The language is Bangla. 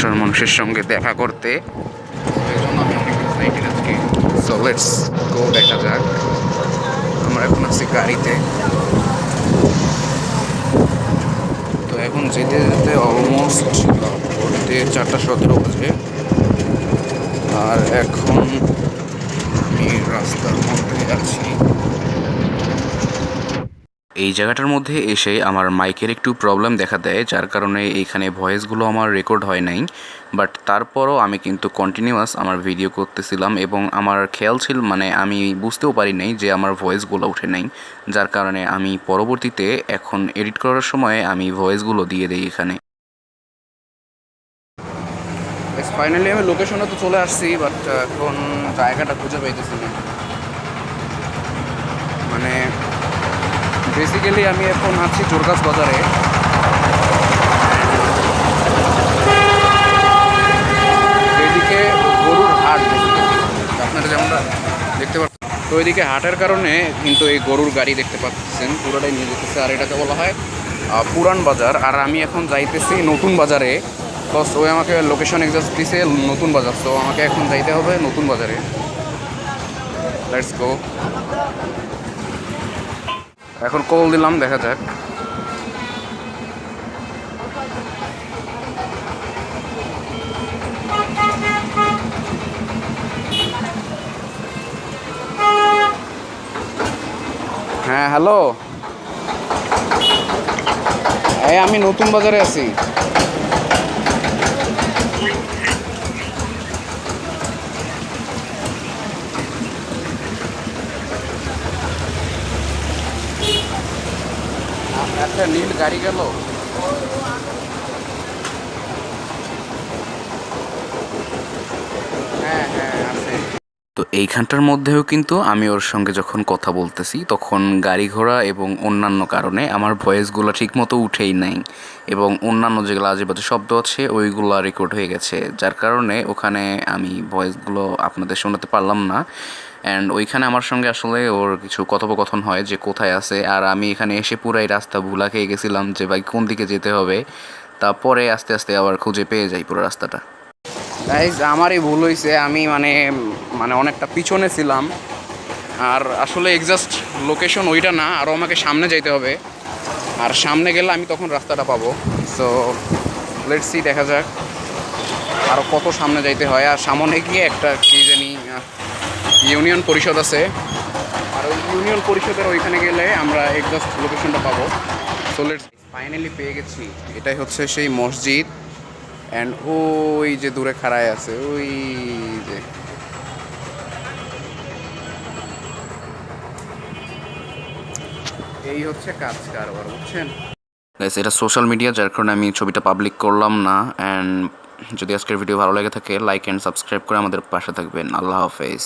ভালোবাসার মানুষের সঙ্গে দেখা করতে। এই জন্য আমি অনেক এক্সাইটেড আজকে। সো লেটস গো, দেখা যাক। আমরা এখন আছি গাড়িতে। তো এখন যেতে যেতে অলমোস্ট ঘুরতে 4:17 বাজে। আর এখন আমি রাস্তার মধ্যে আছি। এই জায়গাটার মধ্যে এসে আমার মাইকের একটু প্রবলেম দেখা দেয়, যার কারণে এইখানে ভয়েসগুলো আমার রেকর্ড হয় নাই। বাট তারপরও আমি কিন্তু কন্টিনিউয়াস আমার ভিডিও করতেছিলাম এবং আমার খেয়াল ছিল, মানে আমি বুঝতেও পারি নাই যে আমার ভয়েসগুলো উঠে নাই, যার কারণে আমি পরবর্তীতে এখন এডিট করার সময় আমি ভয়েসগুলো দিয়ে দিই এখানে। ফাইনালি আমি লোকেশনে তো চলে আসছি, বাট এখন জায়গাটা খুঁজে পাইতেছি না। মানে বেসিক্যালি আমি এখন আছি জোরগাছ বাজারে। এদিকে গরুর হাট, আপনারা যেমনটা দেখতে পাচ্ছেন। তো ওইদিকে হাটের কারণে কিন্তু এই গরুর গাড়ি দেখতে পাচ্ছেন পুরোটাই নিয়ে যেতেছে, আর এটাকে বলা হয় পুরান বাজার। আর আমি এখন যাইতেছি নতুন বাজারে। প্লাস ওই আমাকে লোকেশন এক্সাক্ট দিছে নতুন বাজার, তো আমাকে এখন যাইতে হবে নতুন বাজারে। Let's go. এখন কল দিলাম, দেখা যাক। হ্যাঁ হ্যালো, এই আমি নতুন বাজারে আছি। একটা নীল গাড়ি গেল। হ্যাঁ হ্যাঁ আছে। তো এইখানটার মধ্যেও কিন্তু আমি ওর সঙ্গে যখন কথা বলতেছি তখন গাড়ি ঘোড়া এবং অন্যান্য কারণে আমার ভয়েসগুলো ঠিকমতো উঠেই নাই, এবং অন্যান্য যেগুলো আজেবাজে শব্দ আছে ওইগুলো রেকর্ড হয়ে গেছে, যার কারণে ওখানে আমি ভয়েসগুলো আপনাদের শোনাতে পারলাম না। অ্যান্ড ওইখানে আমার সঙ্গে আসলে ওর কিছু কথোপকথন হয় যে কোথায় আছে, আর আমি এখানে এসে পুরাই রাস্তা ভুলা খেয়ে গেছিলাম যে ভাই কোন দিকে যেতে হবে। তারপরে আস্তে আস্তে আবার খুঁজে পেয়ে যাই পুরো রাস্তাটা। গাইজ আমারই ভুল হয়েছে, আমি মানে মানে অনেকটা পিছনে ছিলাম। আর আসলে এক্সাক্ট লোকেশন ওইটা না, আরও আমাকে সামনে যাইতে হবে। আর সামনে গেলে আমি তখন রাস্তাটা পাবো। সো লেটস সি, দেখা যাক আরও কত সামনে যাইতে হয়। আর সামনে গিয়ে একটা কী জানি ইউনিয়ন পরিষদ আছে, আর ওই ইউনিয়ন পরিষদের ওইখানে গেলে আমরা এক্সাক্ট লোকেশনটা পাবো। সো লেটস ফাইনালি পেয়ে গেছি। এটাই হচ্ছে সেই মসজিদ। অ্যান্ড ওই যে দূরে খাড়ায় আছে, ওই যে এই হচ্ছে কাজ কারবার, বুঝছেন। এটা সোশ্যাল মিডিয়া, যার কারণে আমি ছবিটা পাবলিক করলাম না। অ্যান্ড যদি আজকের ভিডিও ভালো লেগে থাকে, লাইক অ্যান্ড সাবস্ক্রাইব করে আমাদের পাশে থাকবেন। আল্লাহ হাফেজ।